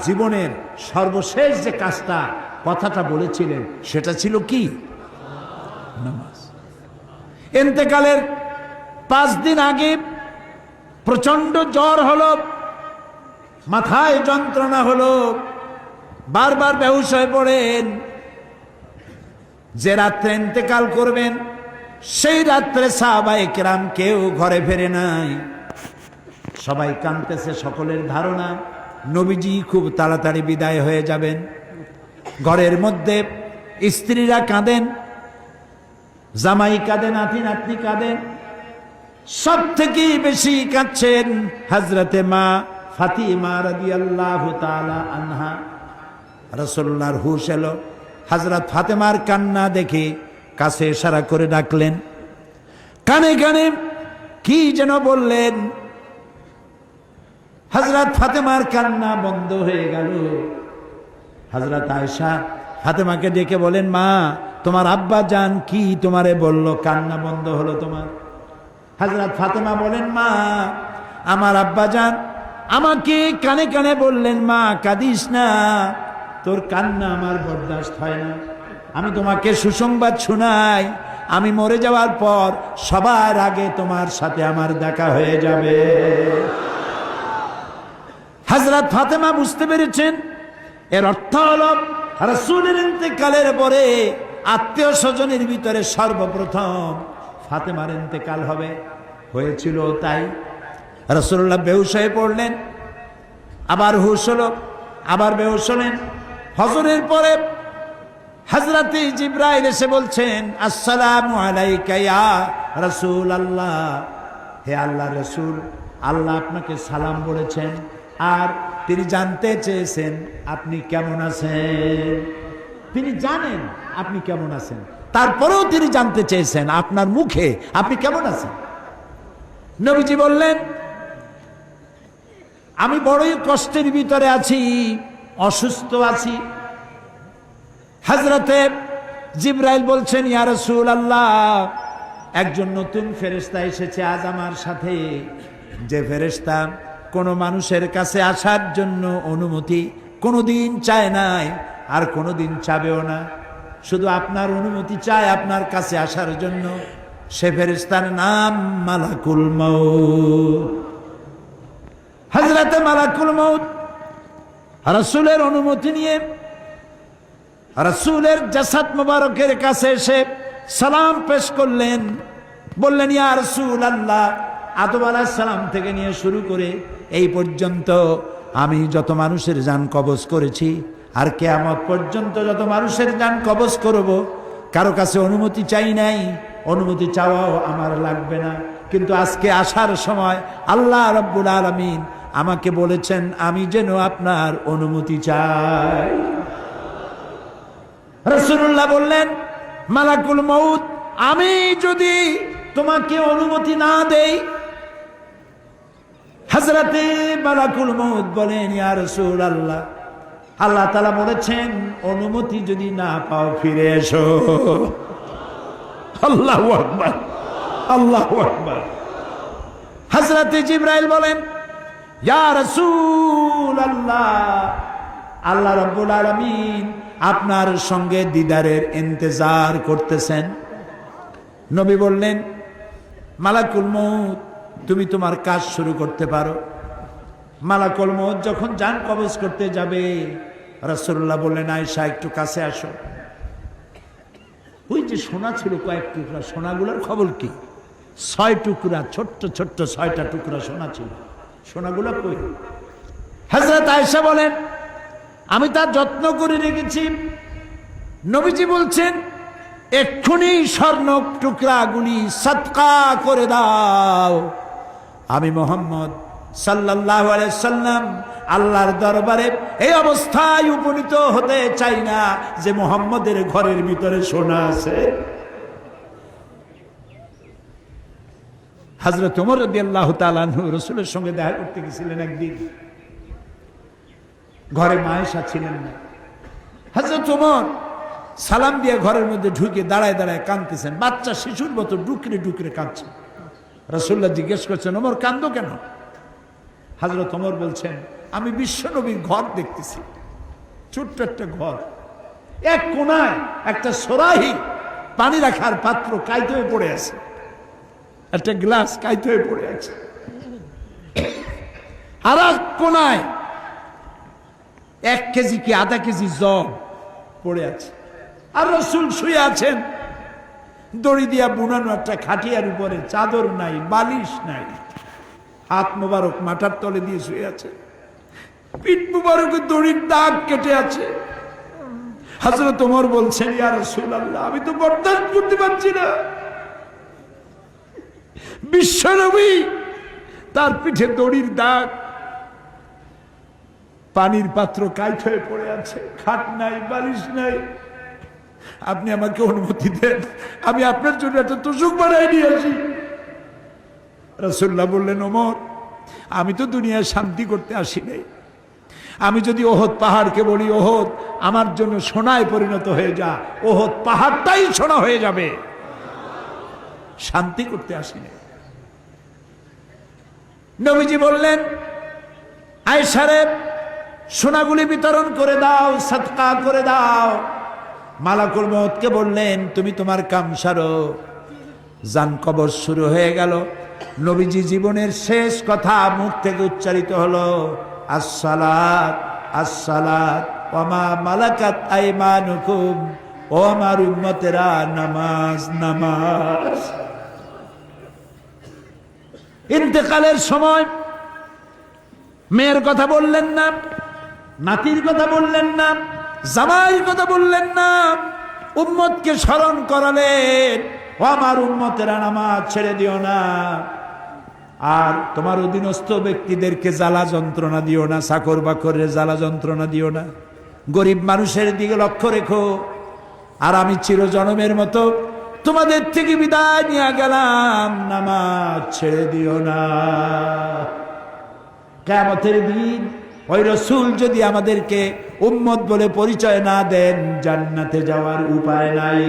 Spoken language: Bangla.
জীবনের সর্বশেষ যে কাজটা কথাটা বলেছিলেন সেটা ছিল কি? নামাজ। ইন্তেকালের 5 দিন আগে প্রচন্ড জ্বর হলো, মাথায় যন্ত্রণা হলো, বারবার বেহুশ হয়ে পড়েন। যে রাত্রে ইন্তেকাল করবেন সেই রাত্রে সাহাবায়ে কেরাম কেউ ঘরে ফেরে নাই, সবাই কাঁদতেছে। সকলের ধারণা নবীজি খুব তাড়াতাড়ি বিদায় হয়ে যাবেন। ঘরের মধ্যে স্ত্রীরা কাঁদেন, জামাই কাঁদেন, নাতি নাতনি কাঁদেন। সব থেকে বেশি কাঁদছেন হযরতে মা ফাতিমা রাদিয়াল্লাহু তাআলা আনহা। রাসূলুল্লাহর হুশ এলো, হযরত ফাতেমার কান্না দেখে কাছে ইশারা করে ডাকলেন, কানে কানে কি যেন বললেন। হযরত ফাতেমার কান্না বন্ধ হয়ে গেল। হযরত আয়েশা ফাতেমাকে ডেকে বলেন, মা তোমার আব্বা জান কি তোমারে বলল, কান্না বন্ধ হলো তোমার? হযরত ফাতেমা বলেন, মা আমার আব্বা জান আমাকে কানে কানে বললেন, মা কাঁদিস না, তোর কান্না আমার বরদাস্ত হয় না। আমি তোমাকে সুসংবাদ শোনাই, আমি মরে যাওয়ার পর সবার আগে তোমার সাথে আমার দেখা হয়ে যাবে। হযরত ফাতেমা বুঝতে পেরেছেন এর অর্থ হলো রাসূলের ইন্তেকালের পরে আত্মীয় স্বজনের ভিতরে সর্বপ্রথম ফাতেমার ইন্তেকাল হবে। হয়েছিল তাই। রাসূলুল্লাহ বেহুশ হয়ে পড়লেন, আবার হুশ হলো, আবার বেহুশ হলেন। ফজরের পরে হযরতে জিবরাইল এসে বলছেন, আসসালামু আলাইকা ইয়া রাসূলুল্লাহ, হে আল্লাহর রাসূল, আল্লাহ আপনাকে সালাম বলেছেন আর তিনি জানতে চেয়েছেন আপনি কেমন আছেন। তিনি জানেন আপনি কেমন আছেন, তারপরেও তিনি জানতে চেয়েছেন আপনার মুখে আপনি কেমন আছেন। নবীজি বললেন, আমি বড়ই কষ্টের ভিতরে আছি, অসুস্থ আছি। হযরতে জিবরাইল বলছেন, ইয়া রাসূলুল্লাহ, একজন নতুন ফেরেশতা এসেছে আজ আমার সাথে, যে ফেরেশতা কোনো মানুষের কাছে আসার জন্য অনুমতি কোনোদিন চায় নাই আর কোনোদিন চাবেও না, শুধু আপনার অনুমতি চায় আপনার কাছে আসার জন্য। সে ফেরেশতার নাম মালাকুল মউত। হযরতে মালাকুল মউত রাসূলের অনুমতি নিয়ে রাসূলের জাসাদ মুবারকের কাছে এসে সালাম পেশ করলেন। বললেন, ইয়া রাসূলুল্লাহ, আদম আলাইহিস সালাম থেকে নিয়ে শুরু করে এই পর্যন্ত আমি যত মানুষের জান কবজ করেছি আর কিয়ামত পর্যন্ত যত মানুষের জান কবজ করব, কারো কাছে অনুমতি চাই নাই, অনুমতি চাওয়াও আমার লাগবে না। কিন্তু আজকে আসার সময় আল্লাহ রাব্বুল আলামিন আমাকে বলেছেন আমি যেন আপনার অনুমতি চাই। রাসূলুল্লাহ বললেন, মালাকুল মউত, আমি যদি তোমাকে অনুমতি না দেই? হযরতে মালাকুল মউত বলেন, ইয়া রাসূলুল্লাহ, আল্লাহ তাআলা বলেছেন অনুমতি যদি না পাও ফিরে এসো। আল্লাহু আকবার, আল্লাহু আকবার। হযরতে জিবরাইল বলেন, ইয়া রাসূলুল্লাহ, আল্লাহ রাব্বুল আলামিন আপনার সঙ্গে দিদারের ইন্তজার করতেছেন। নবী বললেন, মালাকুল মউত, তুমি তোমার কাজ শুরু করতে পারো। মালাকুল মউত যখন জান কবজ করতে যাবে, রাসূলুল্লাহ বললেন, আয়েশা একটু কাছে আসো। ওই যে সোনা ছিল কয়েক টুকরা, সোনাগুলোর খবর কি? 6 টুকরা, ছোট্ট ছোট্ট 6টা টুকরা সোনা ছিল, সোনাগুলো কই? হযরত আয়েশা বলেন, আমি তার যত্ন করে রেখেছি। নবীজি বলছেন, এক্ষুনি স্বর্ণ টুকরাগুলি সদকা করে দাও। আমি মুহাম্মদ সাল্লাল্লাহু আলাইহি সাল্লাম আল্লাহর দরবারে এই অবস্থায় উপনীত হতে চাই না যে মুহাম্মদের ঘরের ভিতরে সোনা আছে। হযরত ওমর রাদিয়াল্লাহু তাআলা আনহু রাসূলের সঙ্গে দেখা করতে গেছিলেন একদিন। ঘরে মা আয়েশা ছিলেন না। হযরত ওমর সালাম দিয়ে ঘরের মধ্যে ঢুকে দাঁড়ায় দাঁড়ায় কাঁদতেছেন, বাচ্চা শিশুর মতো ডুকরে ডুকরে কাঁদছে। রাসূলুল্লাহ জিজ্ঞেস করছেন, ওমর কাঁদো কেন? হযরত ওমর বলছেন, আমি বিশ্বনবীর ঘর দেখতেছি, ছোট্ট একটা ঘর, এক কোনায় একটা সরাহি পানি রাখার পাত্র কাইতে হয়ে পড়ে আছে, একটা গ্লাস কাইতে হয়ে পড়ে আছে, আর এক কোনায় 1 কেজি কি আধা কেজি জব পড়ে আছে, আর রাসূল শুয়ে আছেন দড়ি দিয়া বুনানো একটা খাটিয়ার উপরে, চাদর নাই, বালিশ নাই, হাত মোবারক মাথার তলে দিয়ে শুয়ে আছে, পিঠ মোবারকে দড়ির দাগ কেটে আছে। হযরত ওমর বলছেন, ইয়া রাসূলুল্লাহ, আমি তো বরদাস্ত করতে পারছি না, বিশ্বনবী তার পিঠে দড়ির দাগ, পানির পাত্র কাইট হয়ে পড়ে আছে, খাট নাই, বালিশ নাই, আপনি আমাকে অনুমতি দেন, আমি আপনার জন্য একটা তোষক বানাই নিয়ে আসি। রাসূলুল্লাহ বললেন, ওমর, আমি তো দুনিয়ায় শান্তি করতে আসি নাই, আমি যদি ওহদ পাহাড়কে বলি ওহদ আমার জন্য সোনায় পরিণত হয়ে যা, ওহদ পাহাড়টাই সোনা হয়ে যাবে, শান্তি করতে আসি নাই। নবীজি বললেন, আয়েশারে সোনাগুলি বিতরণ করে দাও, সাদকা করে দাও। মালাকুল মউতকে বললেন, তুমি তোমার কাম সারো। জান কবর শুরু হয়ে গেল। নবীজি জীবনের শেষ কথা মুখ থেকে উচ্চারিত হলো, আসসালাত আসসালাত ওয়া মা মালাকাত আইমানুকুম, ও আমার উম্মতেরা, নামাজ নামাজ। ইন্তেকালের সময় মেয়ের কথা বললেন না, নাতির কথা বললেন না, জামাইয়ের কথা বললেন না, উম্মতকে স্মরণ করালেন, ও আমার উম্মতেরা, নামাজ ছেড়ে দিও না, আর তোমার অধীনস্থ ব্যক্তিদেরকে জ্বালা যন্ত্রণা দিও না, চাকর বাকরের জ্বালা যন্ত্রণা দিও না, গরিব মানুষের দিকে লক্ষ্য রেখো, আর আমি চিরজনমের মতো তোমাদের থেকে বিদায় নিয়ে গেলাম, নামাজ ছেড়ে দিও না। কিয়ামতের দিন ওই রাসূল যদি আমাদেরকে উম্মত বলে পরিচয় না দেন, জান্নাতে যাওয়ার উপায় নাই।